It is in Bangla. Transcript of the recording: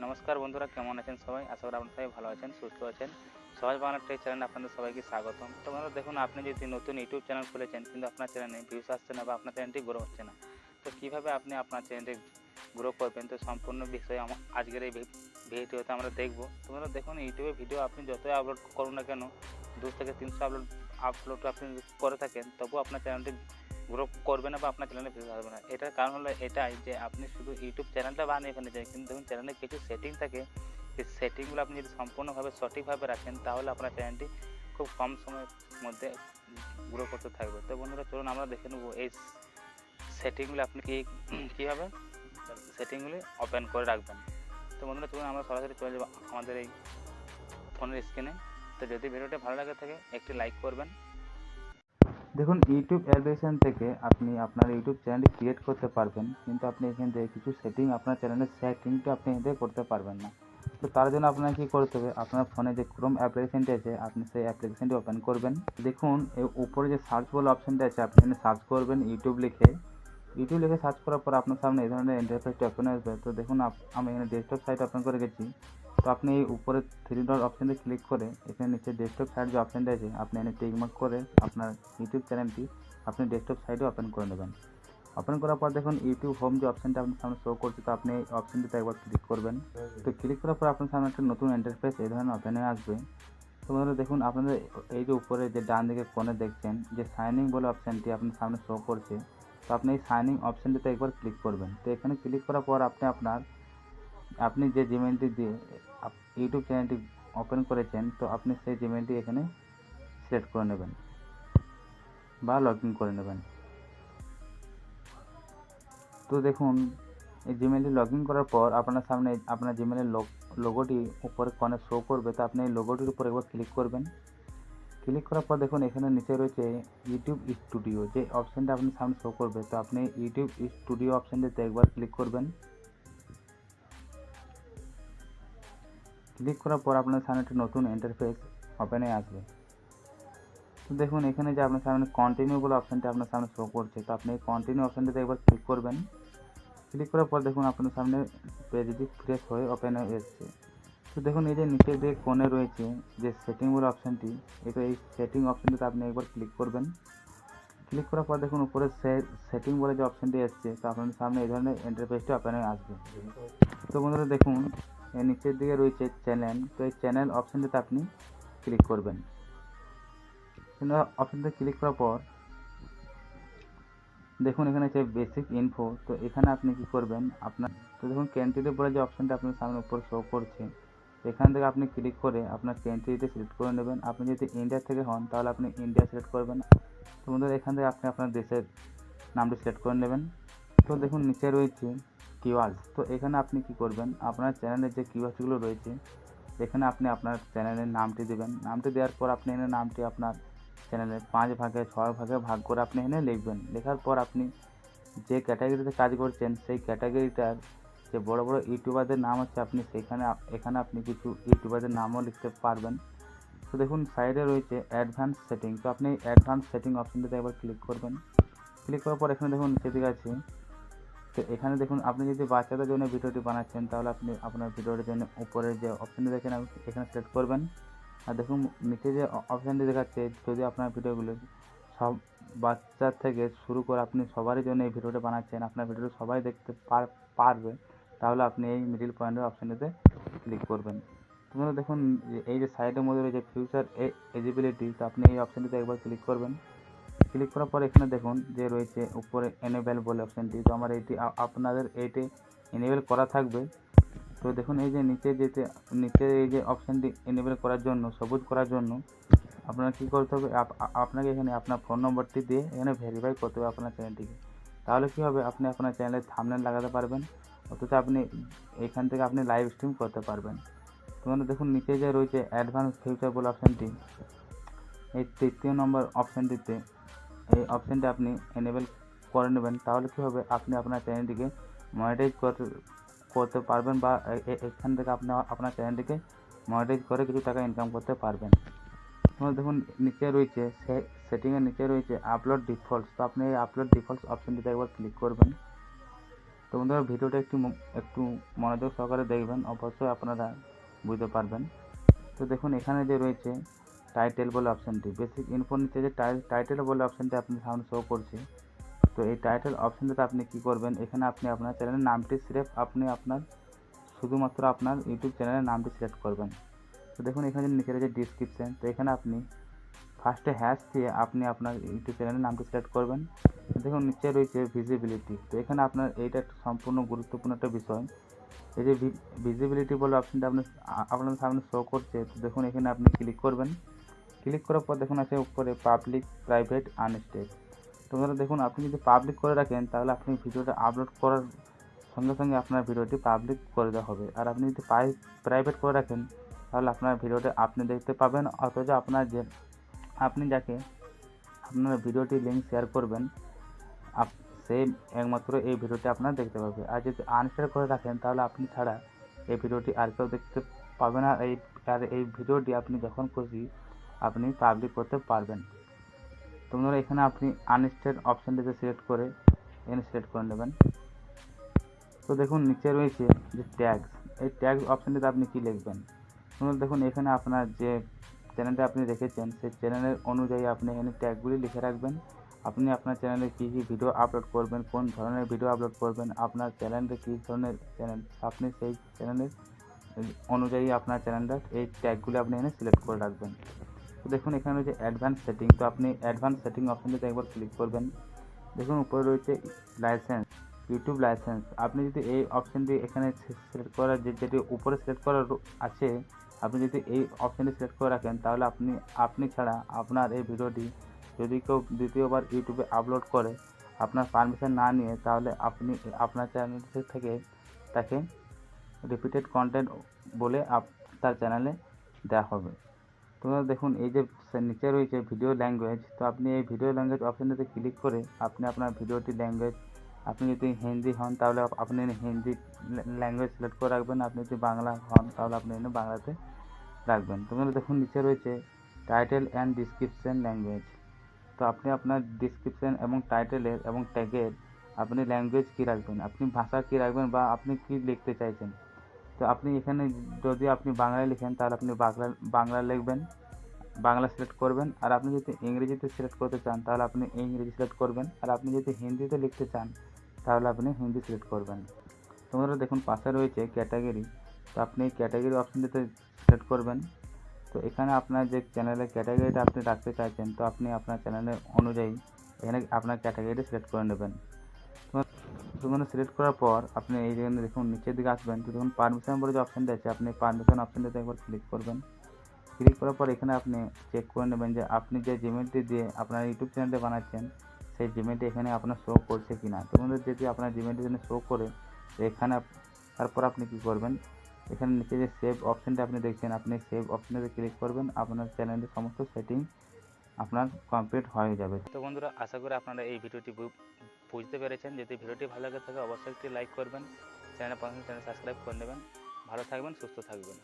নমস্কার বন্ধুরা, কেমন আছেন সবাই? আশা করি আপনারা সবাই ভালো আছেন, সুস্থ আছেন। সহজ বাংলা টেক চ্যানেলে আপনাদের সবাইকে স্বাগতম। তো বন্ধুরা দেখুন, আপনি যদি নতুন ইউটিউব চ্যানেল খুলেছেন কিন্তু আপনার চ্যানেলে ভিউস আসছে না বা আপনার চ্যানেলটি গ্রো হচ্ছে না, তো কীভাবে আপনি আপনার চ্যানেলটি গ্রো করবেন, তো সম্পূর্ণ বিষয়ে আজকের এই ভিডিওতে আমরা দেখব। তো বন্ধুরা দেখুন, ইউটিউবে ভিডিও আপনি যতই আপলোড করুন না কেন, 200 থেকে 300 আপলোড আপনি করে থাকেন, তবুও আপনার চ্যানেলটি গ্রো করবে না বা আপনার চ্যানেলে ভিউজ আসবে না। এটার কারণ হলো এটাই যে আপনি শুধু ইউটিউব চ্যানেলটা বানিয়ে ফেলেছেন, কিন্তু দেখুন চ্যানেলে কিছু সেটিং থাকে, সেই সেটিংগুলো আপনি যদি সম্পূর্ণভাবে সঠিকভাবে রাখেন, তাহলে আপনার চ্যানেলটি খুব কম সময়ের মধ্যে গ্রো করতে থাকবে। তো বন্ধুরা চলুন আমরা দেখে নেব এই সেটিংগুলো আপনি কীভাবে সেটিংগুলি ওপেন করে রাখবেন। তো বন্ধুরা চলুন আমরা সরাসরি চলে যাব আমাদের এই ফোনের স্ক্রিনে। তো যদি ভিডিওটি ভালো লাগে থাকে একটি লাইক করবেন। দেখুন, ইউটিউব অ্যাপ্লিকেশন থেকে আপনি আপনার ইউটিউব চ্যানেলটি ক্রিয়েট করতে পারবেন, কিন্তু আপনি এখান থেকে কিছু সেটিং আপনার চ্যানেলের সেটিংটা আপনি এখান থেকে করতে পারবেন না। তো তার জন্য আপনাকে কী করতে হবে, আপনার ফোনে যে ক্রোম অ্যাপ্লিকেশনটি আছে আপনি সেই অ্যাপ্লিকেশনটি ওপেন করবেন। দেখুন উপরে যে সার্চ বলে অপশানটি আছে, আপনি এখানে সার্চ করবেন ইউটিউব লিখে সার্চ করার পর আপনার সামনে এই ধরনের ইন্টারফেসটি ওপেন আসবে। তো দেখুন আমি এখানে ডেস্কটপ সাইট ওপেন করে গেছি। তো আপনি এই উপরে 3 ডট অপশানে ক্লিক করে এখানে নিচে ডেস্কটপ সাইট যে অপশানটা আছে আপনি এখানে টিক মার্ক করে আপনার ইউটিউব চ্যানেলটি আপনি ডেস্কটপ সাইটে ওপেন করে নেবেন। ওপেন করার পর দেখুন ইউটিউব হোম যে অপশানটা আপনার সামনে শো করছে, তো আপনি এই অপশানটিতে একবার ক্লিক করবেন। তো ক্লিক করার পর আপনার সামনে একটা নতুন ইন্টারফেস এই ধরনের ওপেন হয়ে আসবে। তো বন্ধুরা দেখুন, আপনাদের এই যে উপরে যে ডান দিকে কোণে দেখছেন যে সাইন ইন বলে অপশানটি আপনার সামনে শো করছে, তো আপনি এই সাইন ইন অপশানটিতে একবার ক্লিক করবেন। তো এখানে ক্লিক করার পর আপনি যে জিমেলটি দিয়ে ইউটিউব চ্যানেলটি ওপেন করেছেন, তো আপনি সেই জিমেলটি এখানে সিলেক্ট করে নেবেন বা লগ ইন করে নেবেন। তো দেখুন, এই জিমেলটি লগ ইন করার পর আপনার সামনে আপনার জিমেলের লোগোটি উপরে কোণে শো করবে। তো আপনি এই লোগোটির উপর একবার ক্লিক করবেন। ক্লিক করার পর দেখুন এখানে নিচে রয়েছে ইউটিউব স্টুডিও যে অপশানটা আপনার সামনে শো করবে। তো আপনি ইউটিউব স্টুডিও অপশানটিতে একবার ক্লিক করবেন। ক্লিক করার পর আপনার সামনে একটি নতুন ইন্টারফেস ওপেন হয়ে আসবে। তো দেখুন এখানে যে আপনার সামনে কন্টিনিউ বলে অপশানটি আপনার সামনে শো করছে, তো আপনি এই কন্টিনিউ অপশানটিতে একবার ক্লিক করবেন। ক্লিক করার পর দেখুন আপনার সামনে পেজটি ফ্রেশ হয়ে ওপেন হয়ে এসছে। তো দেখুন এই যে নিচের দিকে কোণে রয়েছে যে সেটিং বলে অপশানটি, এই সেটিং অপশানটিতে আপনি একবার ক্লিক করবেন। ক্লিক করার পর দেখুন উপরে সেটিং বলে যে অপশানটি এসছে, তো আপনার সামনে এই ধরনের ইন্টারফেসটি ওপেন হয়ে আসবে। তো বন্ধুরা দেখুন এর নিচের দিকে রয়েছে চ্যানেল, তো এই চ্যানেল অপশানটিতে আপনি ক্লিক করবেন। অপশানটিতে ক্লিক করার পর দেখুন এখানে আছে বেসিক ইনফো, তো এখানে আপনি কি করবেন তো দেখুন ক্যান্টিটি বলে যে অপশানটা আপনার সামনে উপর শো করছে, এখান থেকে আপনি ক্লিক করে আপনার ক্যান্টিটি সিলেক্ট করে নেবেন। আপনি যদি ইন্ডিয়া থেকে হন তাহলে আপনি ইন্ডিয়া সিলেক্ট করবেন। তো বন্ধুরা এখান থেকে আপনি আপনার দেশের নামটি সিলেক্ট করে নেবেন। তো দেখুন নিচে রয়েছে কিওয়ার্ডস, তো এখানে আপনি কি করবেন, আপনার চ্যানেলের যে কিওয়ার্ডসগুলো রয়েছে এখানে আপনি আপনার চ্যানেলের নামটি দেবেন। নামটি দেওয়ার পর আপনি এখানে নামটি আপনার চ্যানেলের 5 ভাগে 6 ভাগে ভাগ করে আপনি এখানে লিখবেন। লেখার পর আপনি যে ক্যাটাগরিতে কাজ করছেন সেই ক্যাটাগরিটার যে বড় বড় ইউটিউবারদের নাম আছে আপনি এখানে আপনি কিছু ইউটিউবারদের নামও লিখতে পারবেন। তো দেখুন সাইডে রয়েছে অ্যাডভান্স সেটিং, তো আপনি অ্যাডভান্স সেটিং অপশানটিতে একবার ক্লিক করবেন। ক্লিক করার পর এখানে দেখুন নিচের দিকে আছে, তো এখানে দেখুন আপনি যদি বাচ্চাদের জন্য ভিডিওটি বানাচ্ছেন তাহলে আপনি আপনার ভিডিওটির জন্য উপরের যে অপশানটি দেখেন এখানে সিলেক্ট করবেন। আর দেখুন নিচে যে অপশানটি দেখাচ্ছে, যদি আপনার ভিডিওগুলো সব বাচ্চার থেকে শুরু করে আপনি সবারই জন্য এই ভিডিওটা বানাচ্ছেন, আপনার ভিডিওটি সবাই দেখতে পারবে, তাহলে আপনি এই মিডিল পয়েন্টের অপশানটিতে ক্লিক করবেন। তোমরা দেখুন এই যে সাইডের মধ্যে রয়েছে ফিউচার এলিজিবিলিটি, তো আপনি এই অপশানটিতে একবার ক্লিক করবেন। ক্লিক করার পর এখানে দেখুন যে রয়েছে উপরে এনেবেল বলে অপশানটি, তো আমার আপনাদের এইটি এনেবেল করা থাকবে। তো দেখুন এই যে নিচে এই যে অপশানটি এনেবেল করার জন্য সবুজ করার জন্য আপনার কী করতে হবে, আপনাকে এখানে আপনার ফোন নম্বরটি দিয়ে এখানে ভেরিফাই করতে হবে আপনার চ্যানেলটিকে। তাহলে কী হবে, আপনি আপনার চ্যানেলের থাম্বনেল লাগাতে পারবেন, অথচ আপনি এখান থেকে আপনি লাইভ স্ট্রিম করতে পারবেন। তোমাদের দেখুন নিচে যে রয়েছে অ্যাডভান্স ফিউচার বলে অপশানটি, এই 3য় নম্বর অপশানটিতে এই অপশানটি আপনি এনেবেল করে নেবেন। তাহলে কী হবে, আপনি আপনার চ্যানেলটিকে মনিটাইজ করতে পারবেন বা এখান থেকে আপনি আপনার চ্যানেলটিকে মনিটাইজ করে কিছু টাকা ইনকাম করতে পারবেন। তোমরা দেখুন নিচে রয়েছে সেটিংয়ের নিচে রয়েছে আপলোড ডিফল্টস, তো আপনি এই আপলোড ডিফল্টস অপশানটিতে একবার ক্লিক করবেন। তো বন্ধুরা ভিডিওটা একটু মনোযোগ সহকারে দেখবেন, অবশ্যই আপনারা বুঝতে পারবেন। তো দেখুন এখানে যে রয়েছে টাইটেল বলে অপশানটি, বেসিক ইনফোর নিচে যে টাইটেল বলে অপশানটি আপনার সামনে শো করছে। তো এই টাইটেল অপশানটাতে আপনি কি করবেন, এখানে আপনি আপনার চ্যানেলের নামটি সিলেক্ট শুধুমাত্র আপনার ইউটিউব চ্যানেলের নামটি সিলেক্ট করবেন। তো দেখুন এখানে নিচে রয়েছে ডিসক্রিপশান, তো এখানে আপনি ফার্স্টে হ্যাশ দিয়ে আপনি আপনার ইউটিউব চ্যানেলের নামটি সিলেক্ট করবেন। দেখুন নিচে রয়েছে ভিজিবিলিটি, তো এখানে আপনার এইটা একটা সম্পূর্ণ গুরুত্বপূর্ণ একটা বিষয়। এই যে ভিজিবিলিটি বলে অপশানটা আপনাদের সামনে শো করছে, তো দেখুন এখানে আপনি ক্লিক করবেন। ক্লিক করার পর দেখুন আছে উপরে পাবলিক, প্রাইভেট, আনস্টেড। তো দেখুন আপনি যদি পাবলিক করে রাখেন তাহলে আপনি ভিডিওটা আপলোড করার সঙ্গে সঙ্গে আপনার ভিডিওটি পাবলিক করে দেওয়া হবে। আর আপনি যদি প্রাইভেট করে রাখেন তাহলে আপনার ভিডিওটি আপনি দেখতে পাবেন, অথচ আপনি যাকে আপনার ভিডিওটি লিঙ্ক শেয়ার করবেন সে একমাত্র এই ভিডিওটি আপনার দেখতে পাবে। আর যদি আনশেয়ার করে রাখেন তাহলে আপনি ছাড়া এই ভিডিওটি আর কেউ দেখতে পাবে না। এই ভিডিওটি আপনি যখন খুশি আপনি পাবলিক করতে পারবেন। তো বন্ধুরা এখানে আপনি আনশেয়ার অপশানটিতে সিলেক্ট করে নেবেন। তো দেখুন নিচে রয়েছে যে ট্যাগস, এই ট্যাগস অপশানটিতে আপনি কি লিখবেন। দেখুন এখানে আপনার যে চ্যানেলটা আপনি রেখেছেন সেই চ্যানেলের অনুযায়ী আপনি এখানে ট্যাগগুলি লিখে রাখবেন। আপনি আপনার চ্যানেলে কী কী ভিডিও আপলোড করবেন, কোন ধরনের ভিডিও আপলোড করবেন, আপনার চ্যানেলটা কী ধরনের চ্যানেল, আপনি সেই চ্যানেলের অনুযায়ী আপনার চ্যানেলটা এই ট্যাগগুলি আপনি এখানে সিলেক্ট করে রাখবেন। তো দেখুন এখানে রয়েছে অ্যাডভান্স সেটিং, তো আপনি অ্যাডভান্স সেটিং অপশানটিতে একবার ক্লিক করবেন। দেখুন উপরে রয়েছে লাইসেন্স, ইউটিউব লাইসেন্স। আপনি যদি এই অপশানটি এখানে সিলেক্ট করার যেটি উপরে সিলেক্ট করার আছে, আপনি যদি এই অপশানটি সিলেক্ট করে রাখেন তাহলে আপনি ছাড়া আপনার এই ভিডিওটি যদি কেউ দ্বিতীয়বার ইউটিউবে আপলোড করে আপনার পারমিশন না নিয়ে, তাহলে আপনি আপনার চ্যানেল থেকে তাকে রিপিটেড কন্টেন্ট বলে তার চ্যানেলে দেওয়া হবে। তো দেখুন এই যে নিচে রয়েছে ভিডিও ল্যাঙ্গুয়েজ, তো আপনি এই ভিডিও ল্যাঙ্গুয়েজ অপশানটিতে ক্লিক করে আপনি আপনার ভিডিওটি ল্যাঙ্গুয়েজ, আপনি যদি হিন্দি হন তাহলে আপনি হিন্দি ল্যাঙ্গুয়েজ সিলেক্ট করে রাখবেন, আপনি যদি বাংলা হন তাহলে আপনি এখানে বাংলাতে রাখবেন। তো দেখুন নিচে রয়েছে টাইটেল অ্যান্ড ডিসক্রিপশান ল্যাঙ্গুয়েজ, তো আপনি আপনার ডিসক্রিপশান এবং টাইটেলের এবং ট্যাগের আপনি ল্যাঙ্গুয়েজ কী রাখবেন, আপনি ভাষা কী রাখবেন বা আপনি কী লিখতে চাইছেন। তো আপনি এখানে যদি আপনি বাংলায় লিখেন তাহলে আপনি বাংলা লিখবেন, বাংলা সিলেক্ট করবেন। আর আপনি যদি ইংরেজিতে সিলেক্ট করতে চান তাহলে আপনি ইংরেজি সিলেক্ট করবেন। আর আপনি যদি হিন্দিতে লিখতে চান তাহলে আপনি হিন্দি সিলেক্ট করবেন। তোমরা দেখুন পাশে রয়েছে ক্যাটাগরি, তো আপনি ক্যাটাগরি অপশানটিতে সিলেক্ট করবেন। তো এখানে আপনার যে চ্যানেলের ক্যাটাগরিটা আপনি রাখতে চাইছেন, তো আপনি আপনার চ্যানেলের অনুযায়ী এখানে আপনার ক্যাটাগরিটা সিলেক্ট করে নেবেন। তো সিলেক্ট করার পর আপনি এই যেখানে দেখুন নিচের দিকে আসবেন, তো দেখুন পারমিশন বলে যে অপশানটা আছে, আপনি পারমিশন অপশানটাতে একবার ক্লিক করবেন। ক্লিক করার পর এখানে আপনি চেক করে নেবেন যে আপনি যে জিমেলটি দিয়ে আপনার ইউটিউব চ্যানেলটি বানাচ্ছেন সেই জিমেলটি এখানে আপনার শো করছে কিনা। তো যদি আপনার জিমেলটি এখানে শো করে এখানে তারপর আপনি কি করবেন, এখানে নিচে যে সেভ অপশানটা আপনি দেখছেন, আপনি সেভ অপশানটাতে ক্লিক করবেন, আপনার চ্যানেলের সমস্ত সেটিং আপনার কমপ্লিট হয়ে যাবে। তো বন্ধুরা আশা করি আপনারা এই ভিডিওটি বুঝতে পেরেছেন। যদি ভিডিওটি ভালো লাগে থাকে অবশ্যই একটি লাইক করবেন, চ্যানেল সাবস্ক্রাইব করে নেবেন। ভালো থাকবেন, সুস্থ থাকবেন।